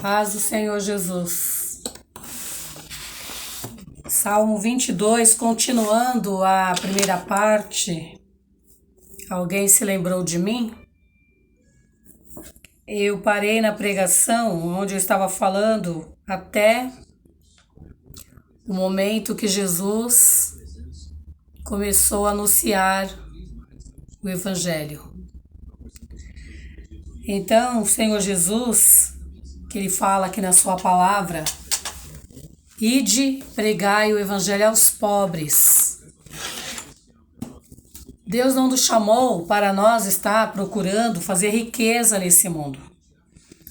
Paz do Senhor Jesus. Salmo 22, continuando a primeira parte. Alguém se lembrou de mim? Eu parei na pregação onde eu estava falando até o momento que Jesus começou a anunciar o Evangelho. Então, o Senhor Jesus, que Ele fala aqui na sua palavra, ide, pregai o Evangelho aos pobres. Deus não nos chamou para nós estar procurando fazer riqueza nesse mundo.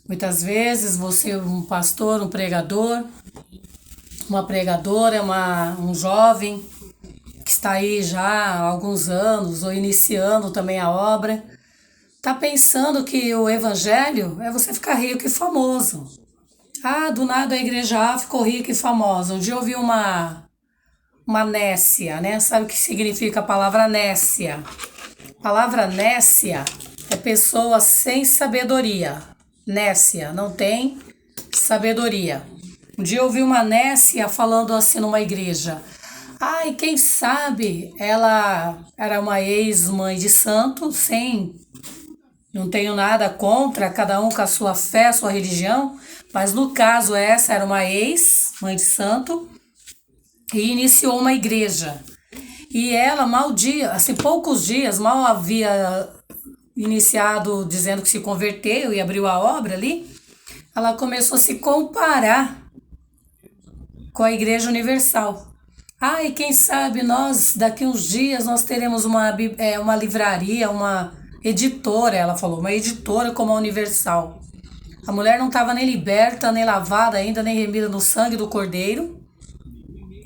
Muitas vezes você é um pastor, um pregador, uma pregadora, um jovem que está aí já há alguns anos ou iniciando também a obra, está pensando que o evangelho é você ficar rico e famoso. Do nada a igreja ficou rica e famosa. Um dia eu ouvi uma nécia, né? Sabe o que significa a palavra nécia? A palavra nécia é pessoa sem sabedoria. Nécia, não tem sabedoria. Um dia eu ouvi uma nécia falando assim numa igreja. Quem sabe ela era uma ex-mãe de santo, não tenho nada contra, cada um com a sua fé, a sua religião, mas no caso essa era uma ex-mãe de santo e iniciou uma igreja. E ela, poucos dias, mal havia iniciado dizendo que se converteu e abriu a obra ali, ela começou a se comparar com a Igreja Universal. E quem sabe daqui uns dias, nós teremos uma livraria, uma editora, ela falou, uma editora como a Universal. A mulher não estava nem liberta, nem lavada ainda, nem remida no sangue do Cordeiro.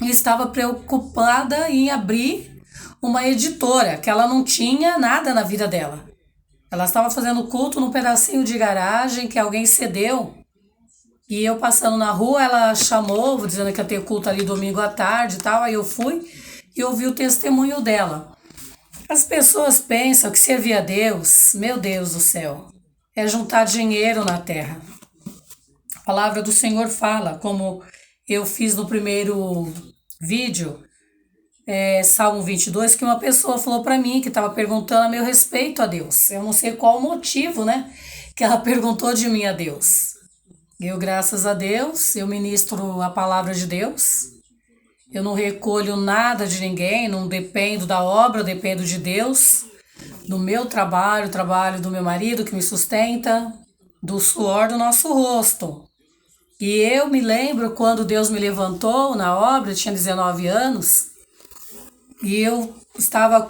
E estava preocupada em abrir uma editora, que ela não tinha nada na vida dela. Ela estava fazendo culto num pedacinho de garagem que alguém cedeu. E eu passando na rua, ela chamou, dizendo que ia ter culto ali domingo à tarde e tal. Aí eu fui e ouvi o testemunho dela. As pessoas pensam que servir a Deus, meu Deus do céu, é juntar dinheiro na terra. A palavra do Senhor fala, como eu fiz no primeiro vídeo, Salmo 22, que uma pessoa falou para mim, que estava perguntando a meu respeito a Deus. Eu não sei qual o motivo, né, que ela perguntou de mim a Deus. Eu, graças a Deus, eu ministro a palavra de Deus. Eu não recolho nada de ninguém, não dependo da obra, eu dependo de Deus, do meu trabalho, o trabalho do meu marido que me sustenta, do suor do nosso rosto. E eu me lembro quando Deus me levantou na obra, eu tinha 19 anos, e eu estava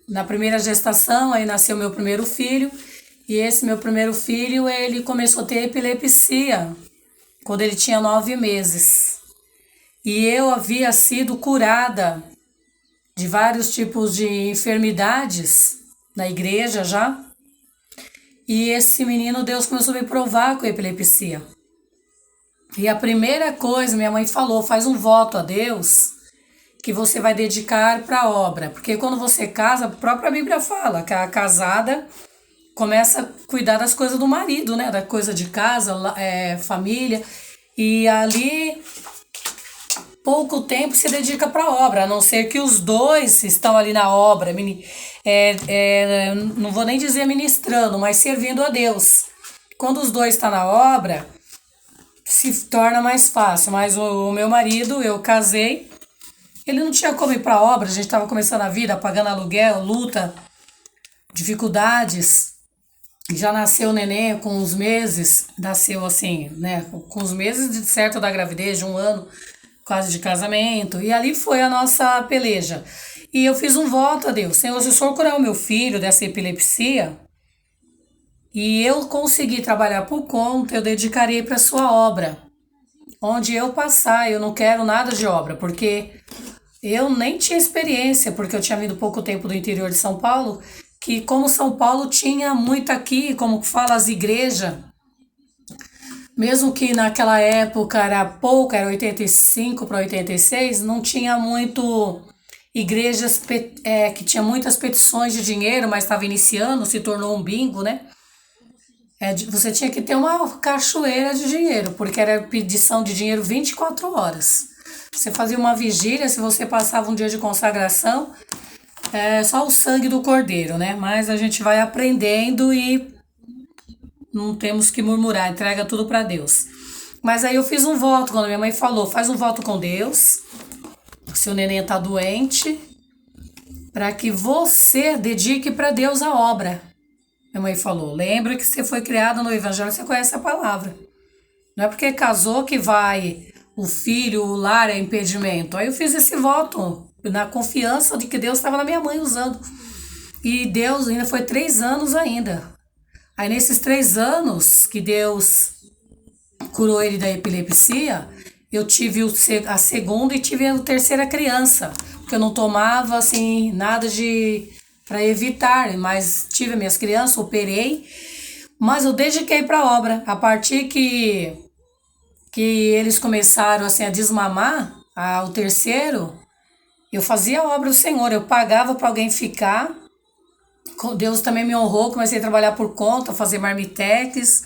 na primeira gestação, aí nasceu meu primeiro filho, e esse meu primeiro filho, ele começou a ter epilepsia quando ele tinha 9 meses. E eu havia sido curada de vários tipos de enfermidades na igreja já. E esse menino, Deus começou a me provar com epilepsia. E a primeira coisa, minha mãe falou, faz um voto a Deus que você vai dedicar para a obra. Porque quando você casa, a própria Bíblia fala que a casada começa a cuidar das coisas do marido, né? Da coisa de casa, família. E ali pouco tempo se dedica para a obra, a não ser que os dois estão ali na obra, não vou nem dizer ministrando, mas servindo a Deus. Quando os dois estão na obra, se torna mais fácil. Mas o meu marido, eu casei, ele não tinha como ir para a obra, a gente estava começando a vida, pagando aluguel, luta, dificuldades. Já nasceu o neném com uns meses, nasceu assim, né, com uns meses de certo da gravidez, de 1 ano, quase de casamento, e ali foi a nossa peleja. E eu fiz um voto a Deus, Senhor, se o Senhor curar o meu filho dessa epilepsia, e eu conseguir trabalhar por conta, eu dedicarei para a sua obra. Onde eu passar, eu não quero nada de obra, porque eu nem tinha experiência, porque eu tinha vindo pouco tempo do interior de São Paulo, que como São Paulo tinha muito aqui, como fala as igrejas, mesmo que naquela época era pouco, era 85 para 86, não tinha muito igrejas que tinha muitas petições de dinheiro, mas estava iniciando, se tornou um bingo, né? Você tinha que ter uma cachoeira de dinheiro, porque era pedição de dinheiro 24 horas. Você fazia uma vigília, se você passava um dia de consagração, é só o sangue do cordeiro, né? Mas a gente vai aprendendo e não temos que murmurar, entrega tudo para Deus. Mas aí eu fiz um voto, quando minha mãe falou, faz um voto com Deus, seu neném tá doente, para que você dedique para Deus a obra. Minha mãe falou, lembra que você foi criado no Evangelho, você conhece a palavra. Não é porque casou que vai o filho, o lar é impedimento. Aí eu fiz esse voto, na confiança de que Deus estava na minha mãe usando. E Deus ainda foi 3 anos ainda. Aí nesses 3 anos que Deus curou ele da epilepsia, eu tive a segunda e tive a terceira criança. Porque eu não tomava, assim, nada de para evitar, mas tive minhas crianças, operei, mas eu dediquei para a obra. A partir que eles começaram assim a desmamar, o terceiro, eu fazia a obra do Senhor, eu pagava para alguém ficar. Deus também me honrou, comecei a trabalhar por conta, fazer marmitex,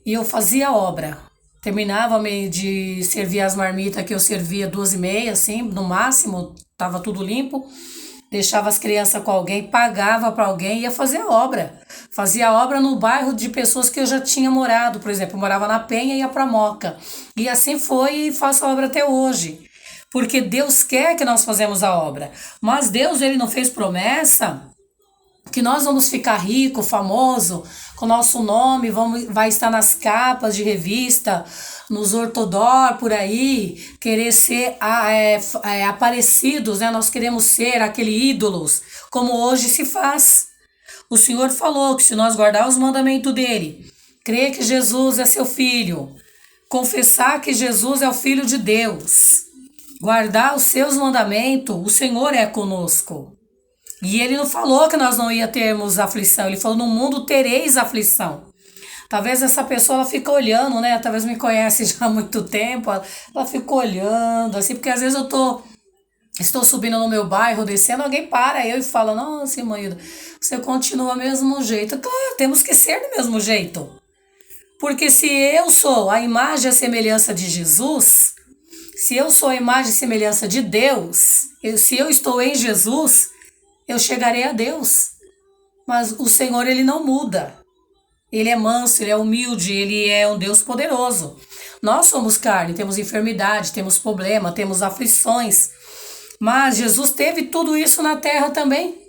e eu fazia a obra. Terminava de servir as marmitas que eu servia 2h30, assim, no máximo, tava tudo limpo. Deixava as crianças com alguém, pagava para alguém e ia fazer a obra. Fazia a obra no bairro de pessoas que eu já tinha morado. Por exemplo, eu morava na Penha e ia para Moca. E assim foi e faço a obra até hoje. Porque Deus quer que nós fazemos a obra. Mas Deus, ele não fez promessa que nós vamos ficar rico, famoso, com nosso nome, vai estar nas capas de revista, nos outdoor por aí, querer ser aparecidos, né? Nós queremos ser aquele ídolos, como hoje se faz. O Senhor falou que se nós guardar os mandamentos dele, crer que Jesus é seu filho, confessar que Jesus é o Filho de Deus, guardar os seus mandamentos, o Senhor é conosco. E ele não falou que nós não ia termos aflição, ele falou, no mundo tereis aflição. Talvez essa pessoa, ela fica olhando, né, talvez me conhece já há muito tempo, ela fica olhando, assim, porque às vezes estou subindo no meu bairro, descendo, alguém para eu e fala, nossa, irmã, você continua do mesmo jeito. Claro, temos que ser do mesmo jeito. Porque se eu sou a imagem e a semelhança de Jesus, se eu sou a imagem e semelhança de Deus, se eu estou em Jesus, eu chegarei a Deus. Mas o Senhor, ele não muda. Ele é manso, ele é humilde, ele é um Deus poderoso. Nós somos carne, temos enfermidade, temos problema, temos aflições. Mas Jesus teve tudo isso na terra também.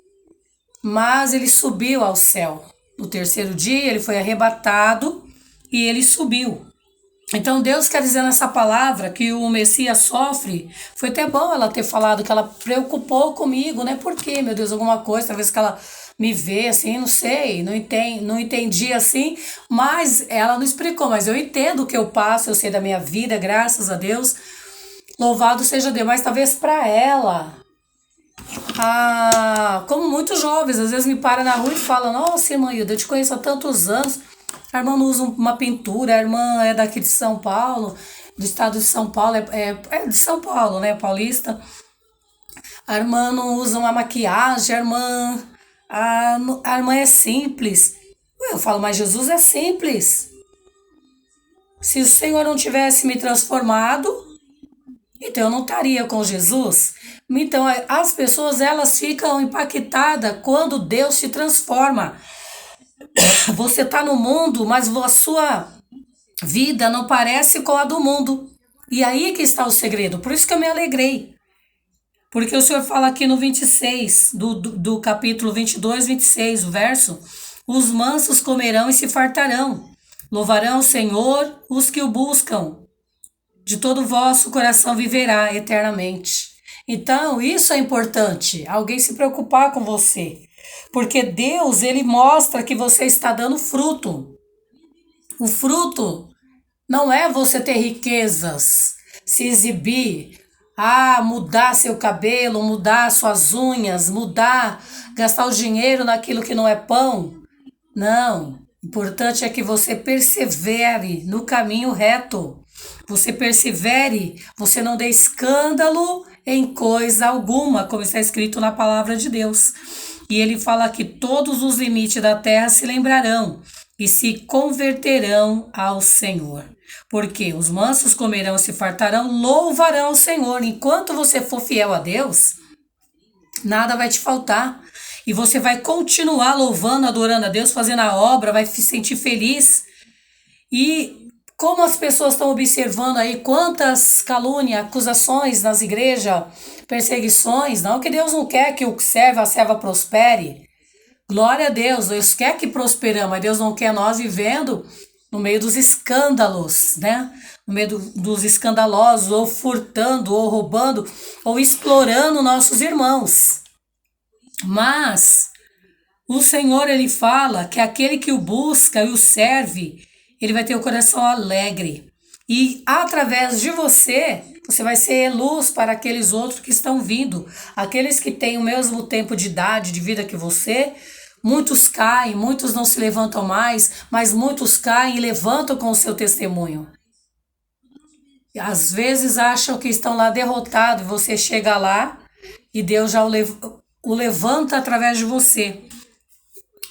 Mas ele subiu ao céu. No terceiro dia, ele foi arrebatado e ele subiu. Então Deus quer dizer nessa palavra que o Messias sofre. Foi até bom ela ter falado que ela preocupou comigo, né? Por quê, meu Deus, alguma coisa, talvez que ela me vê assim, não sei, não entendi assim, mas ela não explicou, mas eu entendo o que eu passo, eu sei da minha vida, graças a Deus. Louvado seja Deus, mas talvez para ela, como muitos jovens, às vezes me param na rua e falam, nossa, irmã Hilda, eu te conheço há tantos anos. A irmã não usa uma pintura, a irmã é daqui de São Paulo, do estado de São Paulo, é de São Paulo, né, paulista. A irmã não usa uma maquiagem, a irmã é simples. Eu falo, mas Jesus é simples. Se o Senhor não tivesse me transformado, então eu não estaria com Jesus. Então as pessoas, elas ficam impactadas quando Deus se transforma. Você está no mundo, mas a sua vida não parece com a do mundo. E aí que está o segredo. Por isso que eu me alegrei. Porque o Senhor fala aqui no 26, do capítulo 22, 26, o verso. Os mansos comerão e se fartarão. Louvarão o Senhor os que o buscam. De todo o vosso coração viverá eternamente. Então, isso é importante. Alguém se preocupar com você. Porque Deus, ele mostra que você está dando fruto. O fruto não é você ter riquezas, se exibir, mudar seu cabelo, mudar suas unhas, gastar o dinheiro naquilo que não é pão. Não. O importante é que você persevere no caminho reto. Você persevere, você não dê escândalo em coisa alguma, como está escrito na palavra de Deus. E ele fala que todos os limites da terra se lembrarão e se converterão ao Senhor. Porque os mansos comerão, se fartarão, louvarão ao Senhor. Enquanto você for fiel a Deus, nada vai te faltar. E você vai continuar louvando, adorando a Deus, fazendo a obra, vai se sentir feliz. E como as pessoas estão observando aí quantas calúnias, acusações nas igrejas, perseguições, não que Deus não quer que o servo, a serva prospere. Glória a Deus, Deus quer que prosperamos, mas Deus não quer nós vivendo no meio dos escândalos, né? No meio dos escandalosos, ou furtando, ou roubando, ou explorando nossos irmãos. Mas o Senhor, ele fala que aquele que o busca e o serve, ele vai ter o coração alegre. E através de você, você vai ser luz para aqueles outros que estão vindo. Aqueles que têm o mesmo tempo de idade, de vida que você. Muitos caem, muitos não se levantam mais, mas muitos caem e levantam com o seu testemunho. Às vezes acham que estão lá derrotados, e você chega lá e Deus já o levanta através de você.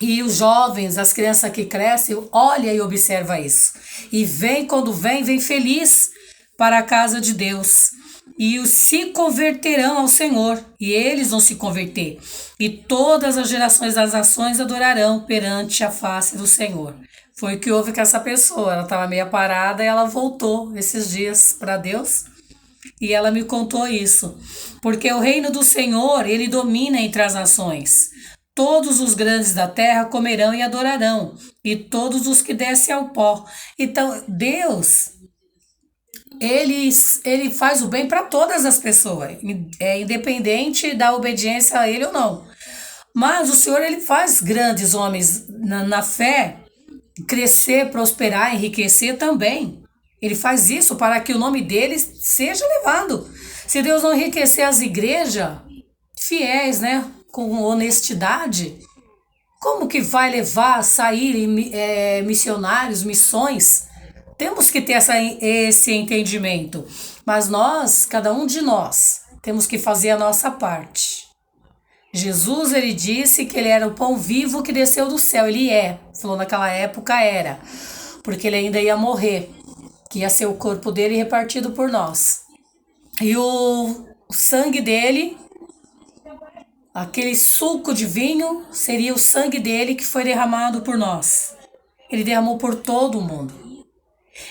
E os jovens, as crianças que crescem, olha e observa isso. E vem, quando vem feliz para a casa de Deus. E os se converterão ao Senhor, e eles vão se converter. E todas as gerações das nações adorarão perante a face do Senhor. Foi o que houve com essa pessoa. Ela estava meio parada e ela voltou esses dias para Deus. E ela me contou isso. Porque o reino do Senhor, ele domina entre as nações. Todos os grandes da terra comerão e adorarão, e todos os que descem ao pó. Então, Deus, ele faz o bem para todas as pessoas, independente da obediência a ele ou não. Mas o Senhor, ele faz grandes homens na fé crescer, prosperar, enriquecer também. Ele faz isso para que o nome dele seja levado. Se Deus não enriquecer as igrejas fiéis, né, com honestidade, como que vai levar a sair missionários, missões? Temos que ter esse entendimento. Mas nós, cada um de nós, temos que fazer a nossa parte. Jesus, ele disse que ele era o pão vivo que desceu do céu. Ele falou naquela época era, porque ele ainda ia morrer, que ia ser o corpo dele repartido por nós. E o sangue dele, aquele suco de vinho, seria o sangue dele que foi derramado por nós. Ele derramou por todo o mundo.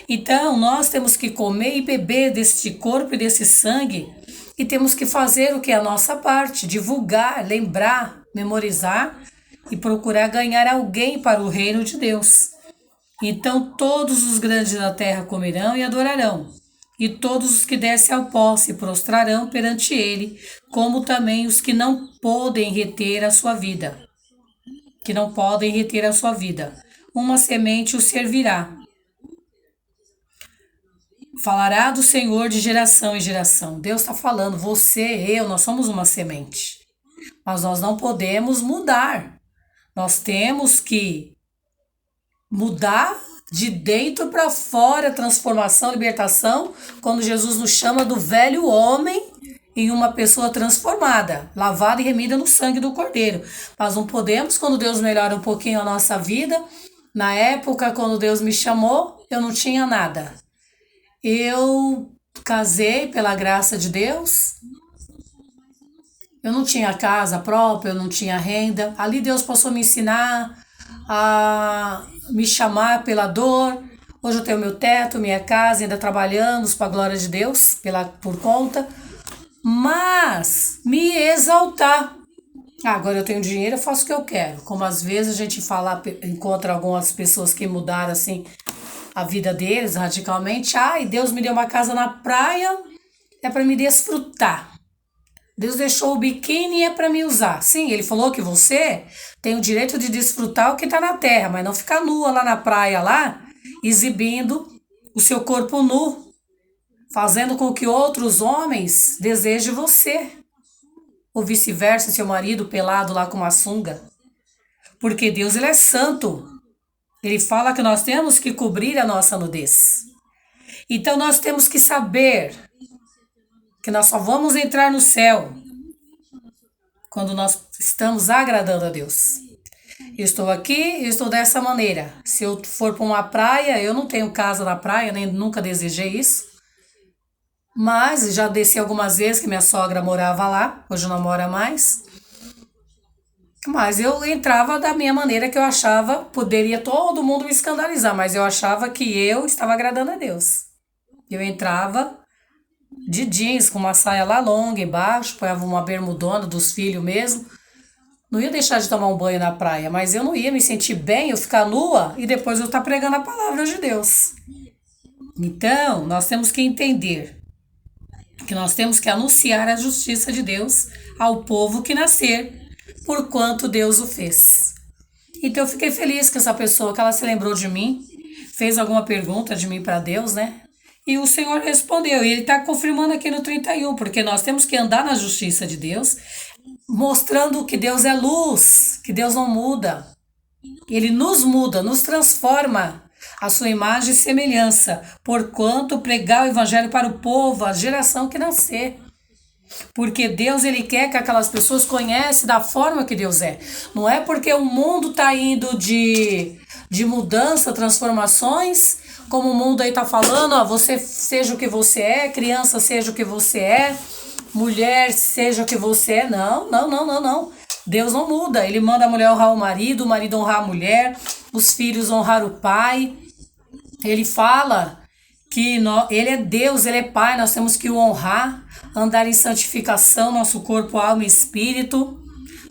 Então, nós temos que comer e beber deste corpo e desse sangue, e temos que fazer o que é a nossa parte, divulgar, lembrar, memorizar e procurar ganhar alguém para o reino de Deus. Então, todos os grandes da terra comerão e adorarão, e todos os que descem ao pó se prostrarão perante ele, como também os que não podem reter a sua vida. Uma semente o servirá. Falará do Senhor de geração em geração. Deus está falando, você, eu, nós somos uma semente. Mas nós não podemos mudar. Nós temos que mudar de dentro para fora, transformação, libertação, quando Jesus nos chama do velho homem em uma pessoa transformada, lavada e remida no sangue do Cordeiro. Mas não podemos, quando Deus melhora um pouquinho a nossa vida. Na época, quando Deus me chamou, eu não tinha nada. Eu casei pela graça de Deus. Eu não tinha casa própria, eu não tinha renda. Ali Deus passou a me ensinar, a me chamar pela dor. Hoje eu tenho meu teto, minha casa, ainda trabalhamos para a glória de Deus, por conta. Mas me exaltar. Agora eu tenho dinheiro, eu faço o que eu quero. Como às vezes a gente encontra algumas pessoas que mudaram assim a vida deles radicalmente. Deus me deu uma casa na praia, é para me desfrutar. Deus deixou o biquíni e é para me usar. Sim, ele falou que você tem o direito de desfrutar o que está na terra, mas não ficar nua lá na praia, lá, exibindo o seu corpo nu, fazendo com que outros homens desejem você. Ou vice-versa, seu marido pelado lá com uma sunga. Porque Deus, ele é santo. Ele fala que nós temos que cobrir a nossa nudez. Então nós temos que saber que nós só vamos entrar no céu quando nós estamos agradando a Deus. Eu estou aqui, eu estou dessa maneira. Se eu for para uma praia, eu não tenho casa na praia, nem nunca desejei isso. Mas já desci algumas vezes que minha sogra morava lá, hoje não mora mais. Mas eu entrava da minha maneira que eu achava, poderia todo mundo me escandalizar, mas eu achava que eu estava agradando a Deus. Eu entrava de jeans, com uma saia lá longa embaixo, ponhava uma bermudona dos filhos mesmo. Não ia deixar de tomar um banho na praia, mas eu não ia me sentir bem, eu ficar nua e depois eu estar pregando a palavra de Deus. Então, nós temos que entender que nós temos que anunciar a justiça de Deus ao povo que nascer, por quanto Deus o fez. Então eu fiquei feliz que essa pessoa, que ela se lembrou de mim, fez alguma pergunta de mim para Deus, né? E o Senhor respondeu, e Ele está confirmando aqui no 31, porque nós temos que andar na justiça de Deus, mostrando que Deus é luz, que Deus não muda. Ele nos muda, nos transforma a sua imagem e semelhança, porquanto pregar o evangelho para o povo, a geração que nascer. Porque Deus, Ele quer que aquelas pessoas conheçam da forma que Deus é. Não é porque o mundo está indo de mudança, transformações, como o mundo aí está falando, ó, você seja o que você é, criança seja o que você é, mulher seja o que você é. Não, não, não, não, não. Deus não muda. Ele manda a mulher honrar o marido honrar a mulher, os filhos honrar o pai. Ele fala que Ele é Deus, Ele é Pai, nós temos que o honrar, andar em santificação, nosso corpo, alma e espírito,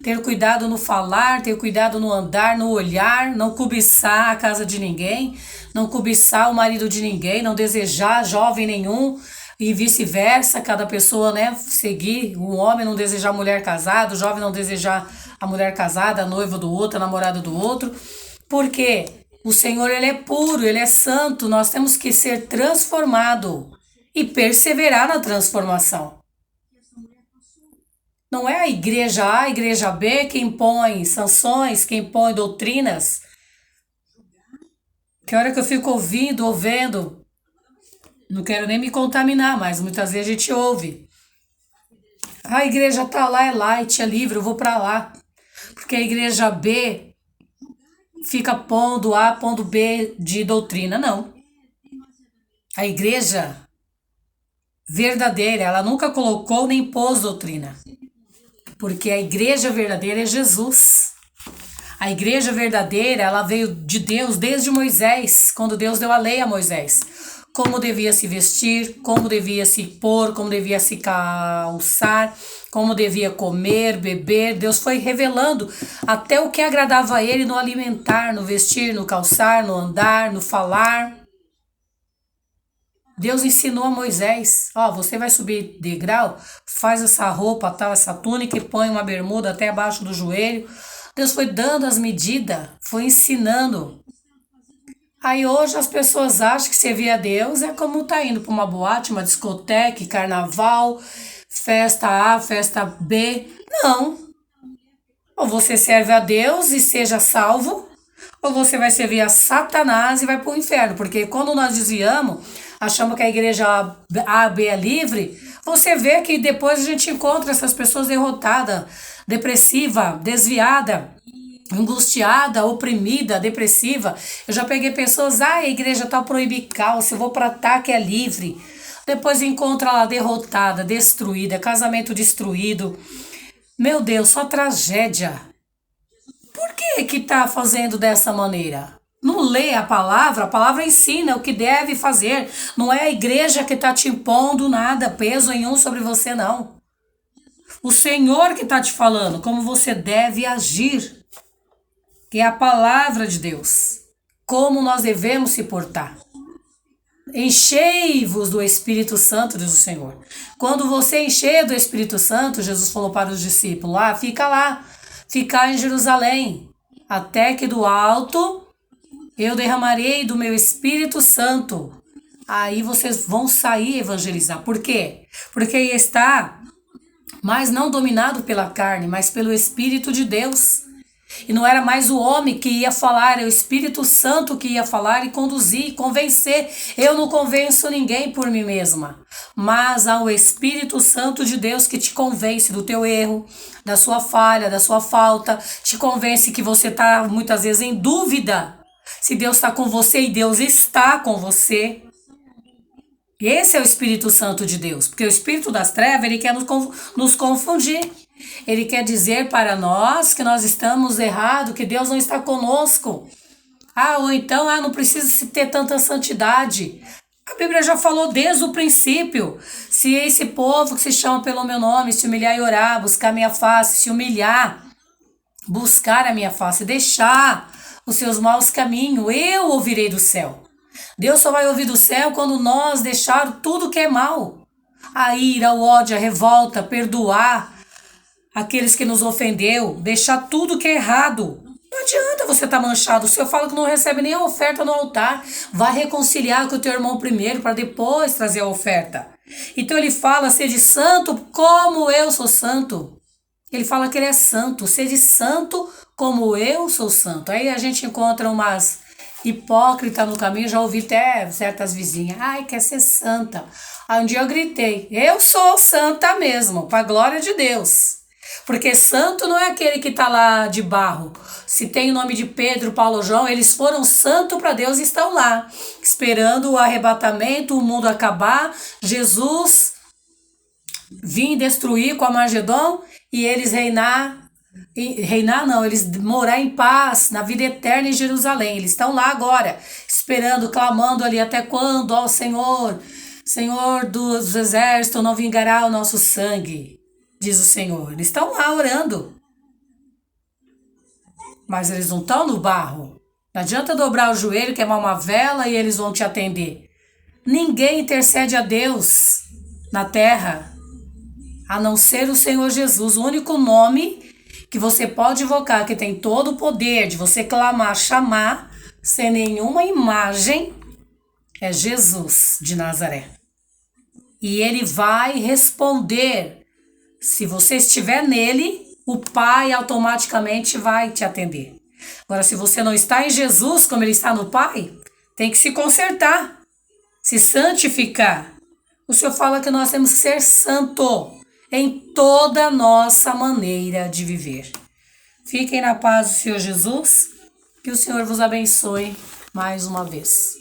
ter cuidado no falar, ter cuidado no andar, no olhar, não cobiçar a casa de ninguém, não cobiçar o marido de ninguém, não desejar jovem nenhum e vice-versa, cada pessoa, né, seguir, o homem não desejar a mulher casada, o jovem não desejar a mulher casada, a noiva do outro, a namorada do outro, porque o Senhor, Ele é puro, Ele é santo, nós temos que ser transformado e perseverar na transformação. Não é a igreja A, a igreja B que impõe sanções, que impõe doutrinas. Que hora que eu fico ouvendo, não quero nem me contaminar, mas muitas vezes a gente ouve. A igreja tá lá, é light, é livre, eu vou para lá. Porque a igreja B fica pondo A, pondo B de doutrina, não. A igreja verdadeira, ela nunca colocou nem pôs doutrina. Porque a igreja verdadeira é Jesus. A igreja verdadeira, ela veio de Deus desde Moisés, quando Deus deu a lei a Moisés. Como devia se vestir, como devia se pôr, como devia se calçar, como devia comer, beber. Deus foi revelando até o que agradava a Ele no alimentar, no vestir, no calçar, no andar, no falar. Deus ensinou a Moisés, ó, você vai subir degrau, faz essa roupa, tal, essa túnica e põe uma bermuda até abaixo do joelho. Deus foi dando as medidas, foi ensinando. Aí hoje as pessoas acham que servir a Deus é como tá indo para uma boate, uma discoteca, carnaval, festa A, festa B. Não. Ou você serve a Deus e seja salvo, ou você vai servir a Satanás e vai para o inferno. Porque quando nós desviamos, achamos que a igreja A, B é livre, você vê que depois a gente encontra essas pessoas derrotadas, depressiva, desviada, angustiada, oprimida, depressiva. Eu já peguei pessoas, a igreja tá proibir calça, eu vou para ataque, é livre. Depois encontra lá derrotada, destruída, casamento destruído. Meu Deus, só tragédia. Por que tá fazendo dessa maneira? Não lê a palavra ensina o que deve fazer. Não é a igreja que tá te impondo nada, peso nenhum sobre você, não. O Senhor que tá te falando como você deve agir. Que é a palavra de Deus. Como nós devemos se portar. Enchei-vos do Espírito Santo, diz o Senhor. Quando você encher do Espírito Santo, Jesus falou para os discípulos, lá, ficar em Jerusalém, até que do alto eu derramarei do meu Espírito Santo. Aí vocês vão sair evangelizar. Por quê? Porque está, mas não dominado pela carne, mas pelo Espírito de Deus. E não era mais o homem que ia falar, era o Espírito Santo que ia falar e conduzir, convencer. Eu não convenço ninguém por mim mesma. mas ao Espírito Santo de Deus que te convence do teu erro, da sua falha, da sua falta, te convence que você está muitas vezes em dúvida se Deus está com você, e Deus está com você. Esse é o Espírito Santo de Deus, porque o Espírito das trevas, ele quer nos confundir. Ele quer dizer para nós que nós estamos errados, que Deus não está conosco. Ou então, não precisa ter tanta santidade. A Bíblia já falou desde o princípio. Se esse povo que se chama pelo meu nome se humilhar e orar, buscar a minha face, se humilhar, buscar a minha face, deixar os seus maus caminhos, eu ouvirei do céu. Deus só vai ouvir do céu quando nós deixarmos tudo que é mal. A ira, o ódio, a revolta, perdoar aqueles que nos ofendeu, deixar tudo que é errado. Não adianta você estar manchado. O Senhor fala que não recebe nem a oferta no altar. Vai reconciliar com o teu irmão primeiro, para depois trazer a oferta. Então ele fala, sede santo como eu sou santo. Ele fala que ele é santo. Sede santo como eu sou santo. Aí a gente encontra umas hipócritas no caminho. Já ouvi até certas vizinhas. Quer ser santa. Aí um dia eu gritei, eu sou santa mesmo, para a glória de Deus. Porque santo não é aquele que está lá de barro. Se tem o nome de Pedro, Paulo, João, eles foram santos para Deus e estão lá, esperando o arrebatamento, o mundo acabar, Jesus vir destruir com Armagedon e eles eles morar em paz, na vida eterna em Jerusalém. Eles estão lá agora, esperando, clamando ali, até quando, ó Senhor, Senhor dos exércitos, não vingará o nosso sangue, diz o Senhor. Eles estão lá orando, mas eles não estão no barro. Não adianta dobrar o joelho, queimar uma vela e eles vão te atender. Ninguém intercede a Deus na terra, a não ser o Senhor Jesus. O único nome que você pode invocar, que tem todo o poder de você clamar, chamar, sem nenhuma imagem, é Jesus de Nazaré. E ele vai responder. Se você estiver nele, o Pai automaticamente vai te atender. Agora, se você não está em Jesus, como ele está no Pai, tem que se consertar, se santificar. O Senhor fala que nós temos que ser santo em toda a nossa maneira de viver. Fiquem na paz do Senhor Jesus, que o Senhor vos abençoe mais uma vez.